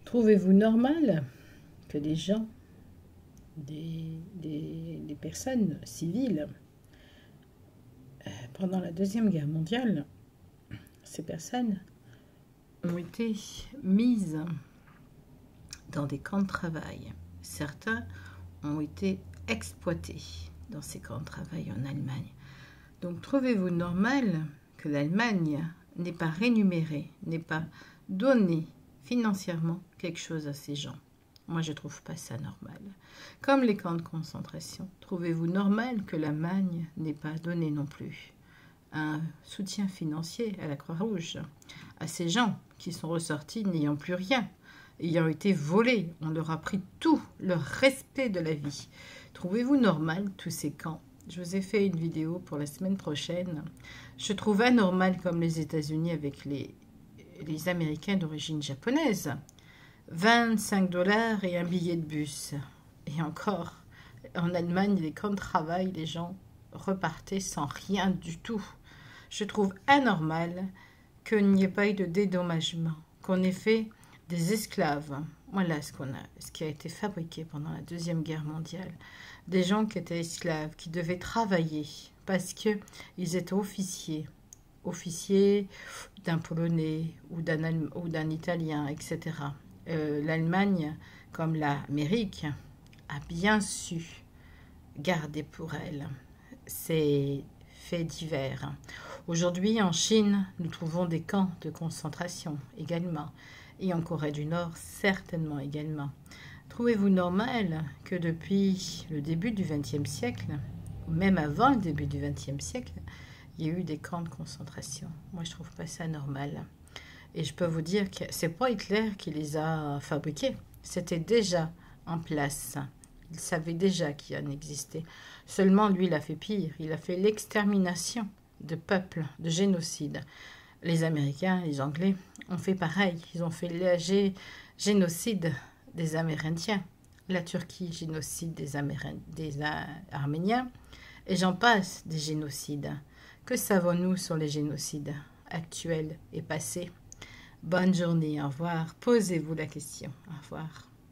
Trouvez-vous normal que des gens, des personnes civiles, pendant la Deuxième Guerre mondiale, ces personnes ont été mises dans des camps de travail. Certains ont été exploités dans ces camps de travail en Allemagne. Donc trouvez-vous normal que l'Allemagne n'ait pas rémunéré, n'ait pas donné financièrement quelque chose à ces gens? Moi, je ne trouve pas ça normal. Comme les camps de concentration, trouvez-vous normal que l'Allemagne n'ait pas donné non plus un soutien financier à la Croix-Rouge, à ces gens qui sont ressortis n'ayant plus rien, ayant été volés, on leur a pris tout, leur respect de la vie. Trouvez-vous normal tous ces camps? Je vous ai fait une vidéo pour la semaine prochaine. Je trouve anormal comme les États-Unis avec les Américains d'origine japonaise. 25 $ et un billet de bus. Et encore, en Allemagne, les camps de travail, les gens repartaient sans rien du tout. Je trouve anormal qu'il n'y ait pas eu de dédommagement, qu'on ait fait des esclaves. Voilà ce qui a été fabriqué pendant la Deuxième Guerre mondiale. Des gens qui étaient esclaves, qui devaient travailler parce qu'ils étaient officiers d'un Polonais ou d'un Italien, etc. L'Allemagne, comme l'Amérique, a bien su garder pour elle ces faits divers. Aujourd'hui, en Chine, nous trouvons des camps de concentration également, et en Corée du Nord, certainement également. Trouvez-vous normal que depuis le début du XXe siècle, ou même avant le début du XXe siècle, il y a eu des camps de concentration? Moi, je ne trouve pas ça normal. Et je peux vous dire que ce n'est pas Hitler qui les a fabriqués. C'était déjà en place. Il savait déjà qu'il en existait. Seulement, lui, il a fait pire. Il a fait l'extermination de peuples, de génocide. Les Américains, les Anglais ont fait pareil. Ils ont fait le génocide des Amérindiens. La Turquie, génocide des Arméniens. Et j'en passe des génocides. Que savons-nous sur les génocides actuels et passés? Bonne journée, au revoir. Posez-vous la question. Au revoir.